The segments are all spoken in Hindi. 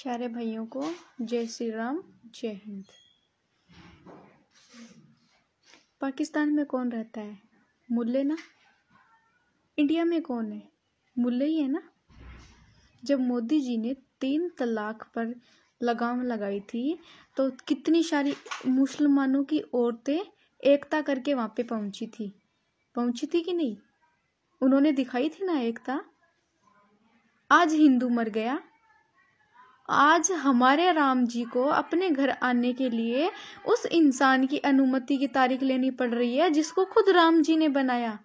सारे भाइयों को जय श्री राम, जय हिंद। पाकिस्तान में कौन रहता है? मुल्ले ना। इंडिया में कौन है? मुल्ले ही है ना। जब मोदी जी ने 3 तलाक पर लगाम लगाई थी तो कितनी सारी मुसलमानों की औरतें एकता करके वहां पे पहुंची थी कि नहीं? उन्होंने दिखाई थी ना एकता। आज हिंदू मर गया। आज हमारे राम जी को अपने घर आने के लिए उस इंसान की अनुमति की तारीख लेनी पड़ रही है जिसको खुद राम जी ने बनाया।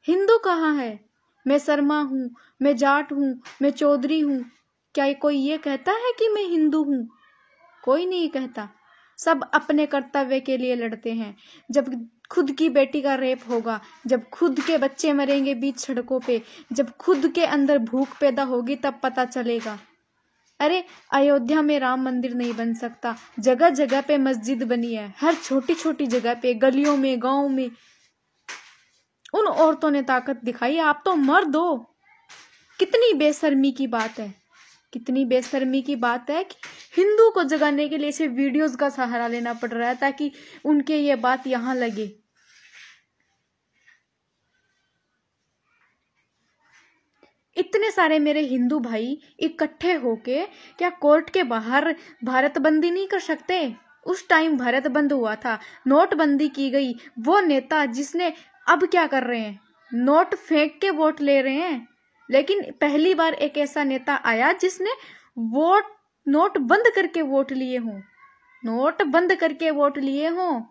हिंदू कहाँ है? मैं शर्मा हूं, मैं जाट हूं, मैं चौधरी हूं। क्या कोई ये कहता है कि मैं हिंदू हूं? कोई नहीं कहता। सब अपने कर्तव्य के लिए लड़ते हैं। जब खुद की बेटी का रेप होगा, जब खुद के बच्चे मरेंगे बीच सड़कों पे, जब खुद के अंदर भूख पैदा होगी, तब पता चलेगा। अरे अयोध्या में राम मंदिर नहीं बन सकता। जगह जगह पे मस्जिद बनी है, हर छोटी छोटी जगह पे, गलियों में, गांव में। उन औरतों ने ताकत दिखाई, आप तो मर्द हो। कितनी बेशर्मी की बात है, कितनी बेशर्मी की बात है कि हिंदू को जगाने के लिए सिर्फ वीडियोस का सहारा लेना पड़ रहा है ताकि उनके ये बात यहां लगे। इतने सारे मेरे हिंदू भाई इकट्ठे होके क्या कोर्ट के बाहर भारत बंदी नहीं कर सकते? उस टाइम भारत बंद हुआ था, नोटबंदी की गई। वो नेता जिसने, अब क्या कर रहे हैं? नोट फेंक के वोट ले रहे हैं। लेकिन पहली बार एक ऐसा नेता आया जिसने नोट बंद करके वोट लिए हों। नोट बंद करके वोट लिए हों।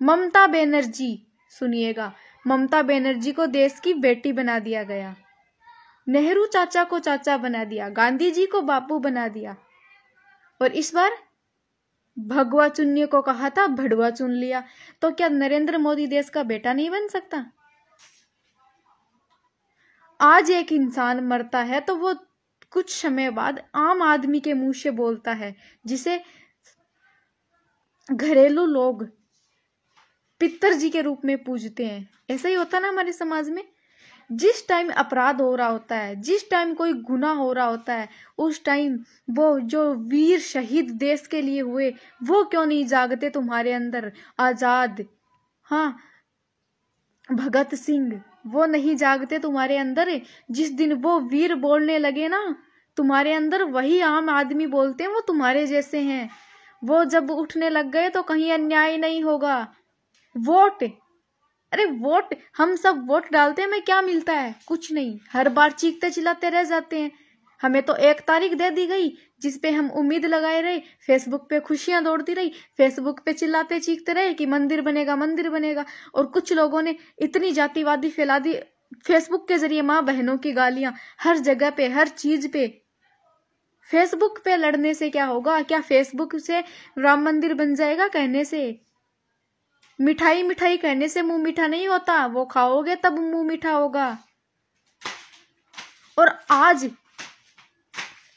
ममता बनर्जी, सुनिएगा, ममता बनर्जी को देश की बेटी बना दिया गया। नेहरू चाचा को चाचा बना दिया, गांधी जी को बापू बना दिया। और इस बार भगवा चुनने को कहा था, भड़वा चुन लिया। तो क्या नरेंद्र मोदी देश का बेटा नहीं बन सकता? आज एक इंसान मरता है तो वो कुछ समय बाद आम आदमी के मुंह से बोलता है, जिसे घरेलू लोग पितर जी के रूप में पूजते हैं। ऐसा ही होता ना हमारे समाज में। जिस टाइम अपराध हो रहा होता है, जिस टाइम कोई गुनाह हो रहा होता है, उस टाइम वो जो वीर शहीद देश के लिए हुए, वो क्यों नहीं जागते तुम्हारे अंदर? आजाद, हाँ, भगत सिंह, वो नहीं जागते तुम्हारे अंदर? जिस दिन वो वीर बोलने लगे ना तुम्हारे अंदर, वही आम आदमी बोलते हैं वो तुम्हारे जैसे हैं। वो जब उठने लग गए तो कहीं अन्याय नहीं होगा। वोट, अरे वोट, हम सब वोट डालते हैं, हमें क्या मिलता है? कुछ नहीं। हर बार चीखते चिल्लाते रह जाते हैं। हमें तो एक तारीख दे दी गई जिसपे हम उम्मीद लगाए रहे, फेसबुक पे खुशियां दौड़ती रही, फेसबुक पे चिल्लाते चीखते रहे कि मंदिर बनेगा, मंदिर बनेगा। और कुछ लोगों ने इतनी जातिवादी फैला दी फेसबुक के जरिए, माँ बहनों की गालियां हर जगह पे, हर चीज पे। फेसबुक पे लड़ने से क्या होगा? क्या फेसबुक से राम मंदिर बन जाएगा कहने से? मिठाई मिठाई कहने से मुंह मीठा नहीं होता, वो खाओगे तब मुंह मीठा होगा। और आज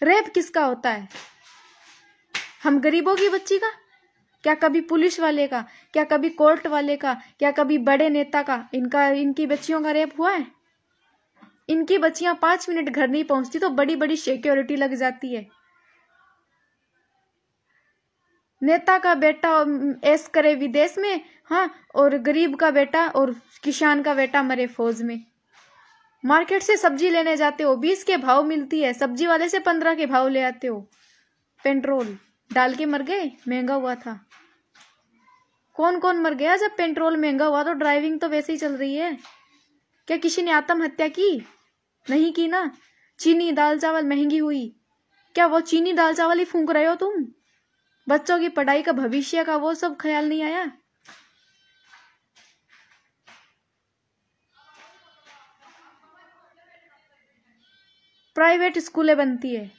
रेप किसका होता है? हम गरीबों की बच्ची का? क्या कभी पुलिस वाले का? क्या कभी कोर्ट वाले का? क्या कभी बड़े नेता का? इनकी बच्चियों का रेप हुआ है? इनकी बच्चियां 5 मिनट घर नहीं पहुंचती तो बड़ी बड़ी सिक्योरिटी लग जाती है। नेता का बेटा ऐश करे विदेश में, हाँ, और गरीब का बेटा और किसान का बेटा मरे फौज में। मार्केट से सब्जी लेने जाते हो, 20 के भाव मिलती है, सब्जी वाले से 15 के भाव ले आते हो। पेट्रोल डाल के मर गए, महंगा हुआ था। कौन कौन मर गया जब पेट्रोल महंगा हुआ? तो ड्राइविंग तो वैसे ही चल रही है। क्या किसी ने आत्महत्या की? नहीं की ना। चीनी दाल चावल महंगी हुई, क्या वो चीनी दाल चावल ही फूंक रहे हो तुम? बच्चों की पढ़ाई का, भविष्य का, वो सब ख्याल नहीं आया? प्राइवेट स्कूलें बनती है,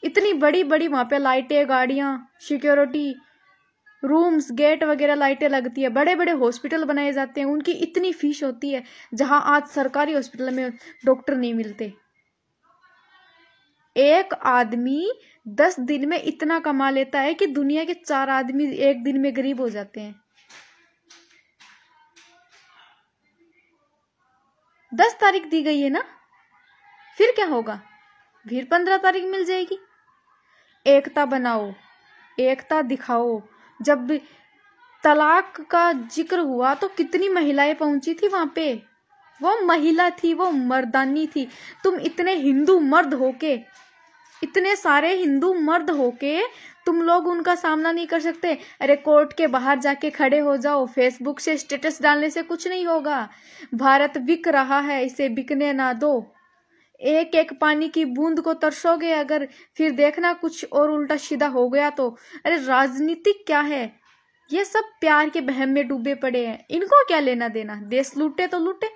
इतनी बड़ी बड़ी, वहां पे लाइटें, गाड़ियां, सिक्योरिटी, रूम्स, गेट वगैरह लाइटें लगती है। बड़े बड़े हॉस्पिटल बनाए जाते हैं, उनकी इतनी फीस होती है, जहां आज सरकारी हॉस्पिटल में डॉक्टर नहीं मिलते। एक आदमी 10 दिन में इतना कमा लेता है कि दुनिया के 4 आदमी एक दिन में गरीब हो जाते हैं। 10 तारीख दी गई है ना, फिर क्या होगा? फिर 15 तारीख मिल जाएगी। एकता बनाओ, एकता दिखाओ। जब तलाक का जिक्र हुआ तो कितनी महिलाएं पहुंची थी वहां पे। वो महिला थी, वो मर्दानी थी। तुम इतने हिंदू मर्द होके, इतने सारे हिंदू मर्द होके तुम लोग उनका सामना नहीं कर सकते। अरे कोर्ट के बाहर जाके खड़े हो जाओ। फेसबुक से स्टेटस डालने से कुछ नहीं होगा। भारत बिक रहा है, इसे बिकने ना दो। एक एक पानी की बूंद को तरसोगे अगर, फिर देखना कुछ और उल्टा सीधा हो गया तो। अरे राजनीति क्या है, ये सब प्यार के बहम में डूबे पड़े हैं। इनको क्या लेना देना, देश लूटे तो लूटे।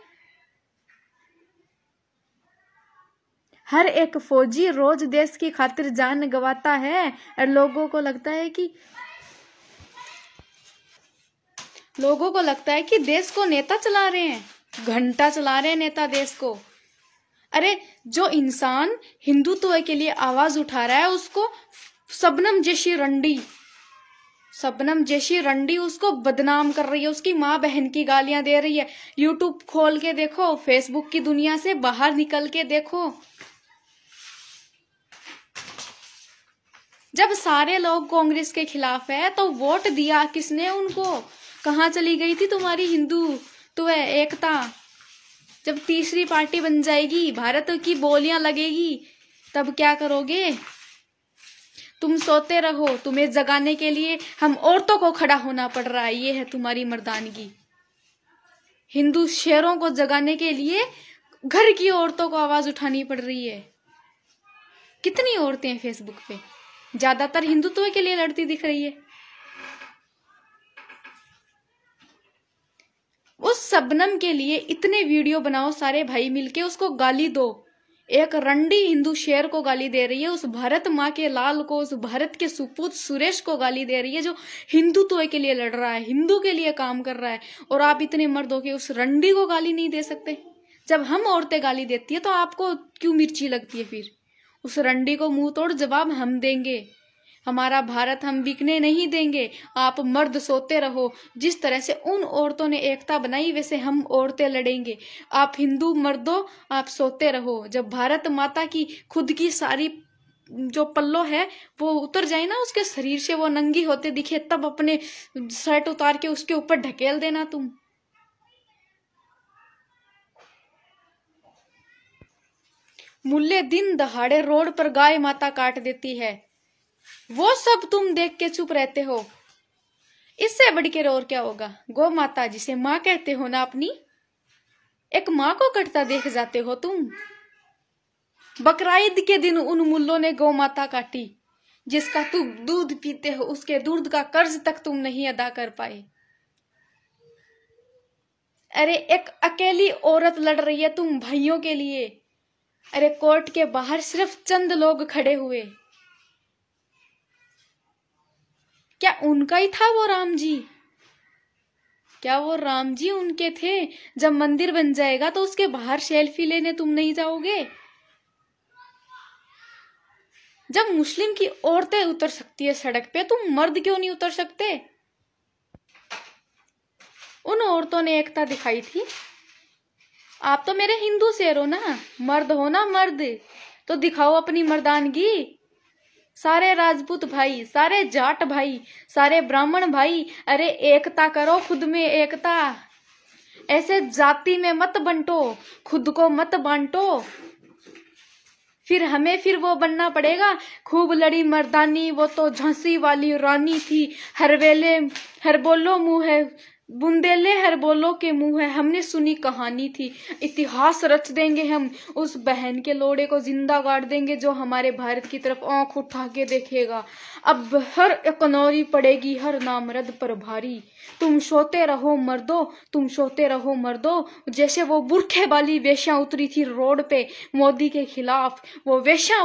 हर एक फौजी रोज देश की खातिर जान गंवाता है और लोगों को लगता है कि देश को नेता चला रहे हैं, घंटा चला रहे हैं नेता देश को। अरे जो इंसान हिंदुत्व के लिए आवाज उठा रहा है उसको शबनम जैसी रंडी उसको बदनाम कर रही है, उसकी माँ बहन की गालियां दे रही है। यूट्यूब खोल के देखो, फेसबुक की दुनिया से बाहर निकल के देखो। जब सारे लोग कांग्रेस के खिलाफ है तो वोट दिया किसने उनको? कहाँ चली गई थी तुम्हारी हिंदुत्व एकता? जब तीसरी पार्टी बन जाएगी, भारत की बोलियां लगेगी, तब क्या करोगे? तुम सोते रहो, तुम्हें जगाने के लिए हम औरतों को खड़ा होना पड़ रहा है। ये है तुम्हारी मर्दानगी। हिंदू शेरों को जगाने के लिए घर की औरतों को आवाज उठानी पड़ रही है। कितनी औरतें हैं फेसबुक पे, ज्यादातर हिंदुत्व के लिए लड़ती दिख रही है। उस शबनम के लिए इतने वीडियो बनाओ सारे भाई मिलके, उसको गाली दो। एक रंडी हिंदू शेर को गाली दे रही है, उस भारत माँ के लाल को, उस भारत के सुपूत सुरेश को गाली दे रही है जो हिंदुत्व के लिए लड़ रहा है, हिंदू के लिए काम कर रहा है। और आप इतने मर्द हो के उस रंडी को गाली नहीं दे सकते? जब हम औरतें गाली देती है तो आपको क्यों मिर्ची लगती है? फिर उस रंडी को मुंह तोड़ जवाब हम देंगे। हमारा भारत हम बिकने नहीं देंगे। आप मर्द सोते रहो। जिस तरह से उन औरतों ने एकता बनाई वैसे हम औरतें लड़ेंगे। आप हिंदू मर्दों, आप सोते रहो। जब भारत माता की खुद की सारी जो पल्लो है वो उतर जाए ना उसके शरीर से, वो नंगी होते दिखे, तब अपने शर्ट उतार के उसके ऊपर ढकेल देना तुम। मुल्ले दिन दहाड़े रोड पर गाय माता काट देती है, वो सब तुम देख के चुप रहते हो। इससे बढ़कर और क्या होगा? गौ माता जिसे माँ कहते हो ना अपनी, एक माँ को कटता देख जाते हो तुम। बकराईद के दिन उन मुल्लों ने गौ माता काटी जिसका तुम दूध पीते हो, उसके दूध का कर्ज तक तुम नहीं अदा कर पाए। अरे एक अकेली औरत लड़ रही है तुम भाइयों के लिए। अरे कोर्ट के बाहर सिर्फ चंद लोग खड़े हुए, क्या उनका ही था वो राम जी? क्या वो राम जी उनके थे? जब मंदिर बन जाएगा तो उसके बाहर सेल्फी लेने तुम नहीं जाओगे? जब मुस्लिम की औरतें उतर सकती है सड़क पे, तुम मर्द क्यों नहीं उतर सकते? उन औरतों ने एकता दिखाई थी। आप तो मेरे हिंदू शेर हो ना, मर्द हो ना, मर्द तो दिखाओ अपनी मर्दानगी। सारे राजपूत भाई, सारे जाट भाई, सारे ब्राह्मण भाई, अरे एकता करो, खुद में एकता। ऐसे जाति में मत बंटो, खुद को मत बांटो। फिर हमें फिर वो बनना पड़ेगा, खूब लड़ी मर्दानी, वो तो झांसी वाली रानी थी। हर वेले हर बोलो मुंह है, बुंदेले हर बोलो के मुंह है, हमने सुनी कहानी थी। इतिहास रच देंगे हम, उस बहन के लोड़े को जिंदा गाड़ देंगे जो हमारे भारत की तरफ आंख उठा के देखेगा। अब हर एकनौरी पड़ेगी हर नामर्द पर भारी। तुम सोते रहो मर्दो, तुम सोते रहो मर्दो। जैसे वो बुरखे वाली वेश्या उतरी थी रोड पे मोदी के खिलाफ, वो वेश्या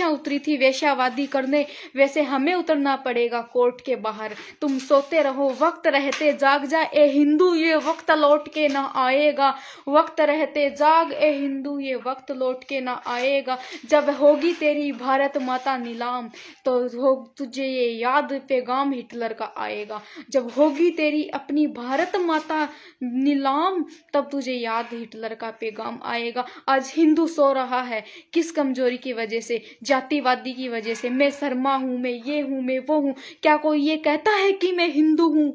उतरी थी वेश्यावादी करने, वैसे हमें उतरना पड़ेगा कोर्ट के बाहर। तुम सोते रहो, वक्त रहते रहते जाग जा ए हिंदू, ये वक्त लौट के ना आएगा। वक्त रहते जाग ए हिंदू, ये वक्त लौट के ना आएगा। जब होगी तेरी भारत माता नीलाम, तो हो तुझे ये याद पैगाम हिटलर का आएगा। जब होगी तेरी अपनी भारत माता नीलाम, तब तुझे याद हिटलर का पैगाम आएगा। आज हिंदू सो रहा है किस कमजोरी की वजह से? जातिवादी की वजह से। मैं शर्मा हूं, मैं ये हूं, मैं वो हूं। क्या कोई ये कहता है कि मैं हिंदू हूं?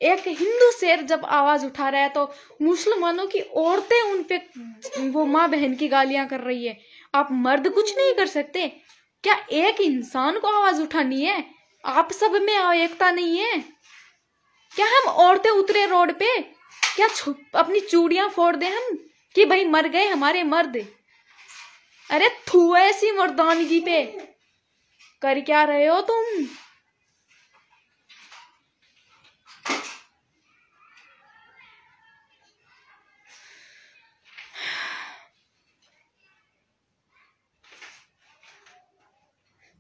एक हिंदू शेर जब आवाज उठा रहा है तो मुसलमानों की औरतें उन पे वो माँ बहन की गालियां कर रही है। आप मर्द कुछ नहीं कर सकते क्या? एक इंसान को आवाज उठानी है? आप सब में एकता नहीं है क्या? हम औरतें उतरे रोड पे क्या अपनी चूड़ियां फोड़ दे हम कि भाई मर गए हमारे मर्द? अरे थू ऐसी मर्दानगी पे कर क्या रहे हो तुम?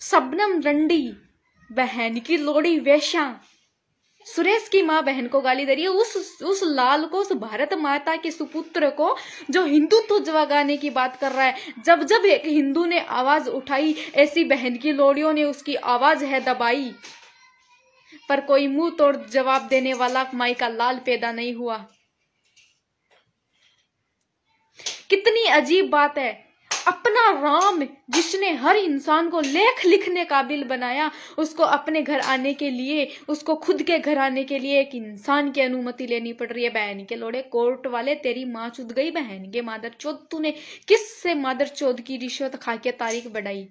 शबनम रंडी बहन की लोड़ी वेश्या सुरेश की माँ बहन को गाली दे रही है। उस लाल को, उस भारत माता के सुपुत्र को जो हिंदुत्व जगाने की बात कर रहा है। जब जब एक हिंदू ने आवाज उठाई, ऐसी बहन की लोड़ियों ने उसकी आवाज है दबाई, पर कोई मुंह तोड़ जवाब देने वाला माई का लाल पैदा नहीं हुआ। कितनी अजीब बात है। अपना राम जिसने हर इंसान को लेख लिखने काबिल बनाया, उसको अपने घर आने के लिए, उसको खुद के घर आने के लिए एक इंसान की अनुमति लेनी पड़ रही है। बहन के लोड़े कोर्ट वाले, तेरी माँ चुद गई बहन के मादर चौथ। तूने किस से मादर चौथ की रिश्वत खा के तारीख बढ़ाई?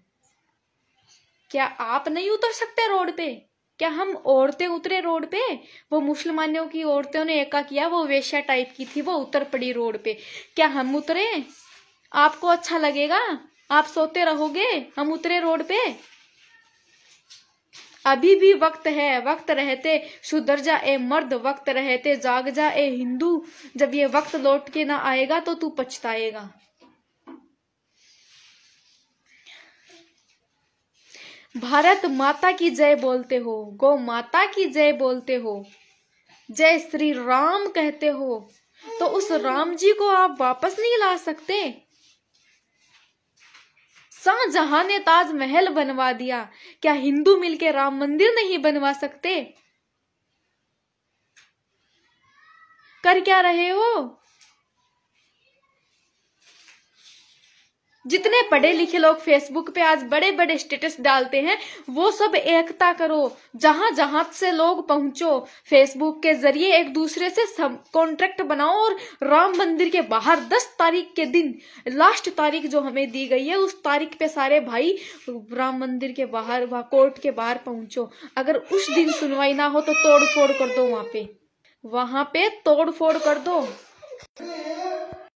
क्या आप नहीं उतर सकते रोड पे? क्या हम औरतें उतरे रोड पे? वो मुसलमानों की औरतों ने एका किया, वो वेश्या टाइप की थी, वो उतर पड़ी रोड पे। क्या हम उतरे? आपको अच्छा लगेगा? आप सोते रहोगे? हम उतरे रोड पे? अभी भी वक्त है, वक्त रहते सुधर जा ए मर्द, वक्त रहते जाग जा ए हिंदू। जब ये वक्त लौट के ना आएगा तो तू पछताएगा। भारत माता की जय बोलते हो, गौ माता की जय बोलते हो, जय श्री राम कहते हो, तो उस राम जी को आप वापस नहीं ला सकते? शाहजहां ने ताजमहल बनवा दिया, क्या हिंदू मिलके राम मंदिर नहीं बनवा सकते? कर क्या रहे हो? जितने पढ़े लिखे लोग फेसबुक पे आज बड़े बड़े स्टेटस डालते हैं, वो सब एकता करो। जहां जहां से लोग पहुंचो, फेसबुक के जरिए एक दूसरे से कॉन्ट्रैक्ट बनाओ और राम मंदिर के बाहर 10 तारीख के दिन, लास्ट तारीख जो हमें दी गई है, उस तारीख पे सारे भाई राम मंदिर के बाहर, वहां कोर्ट के बाहर पहुंचो। अगर उस दिन सुनवाई ना हो तो तोड़ फोड़ कर दो, वहां पे तोड़ फोड़ कर दो।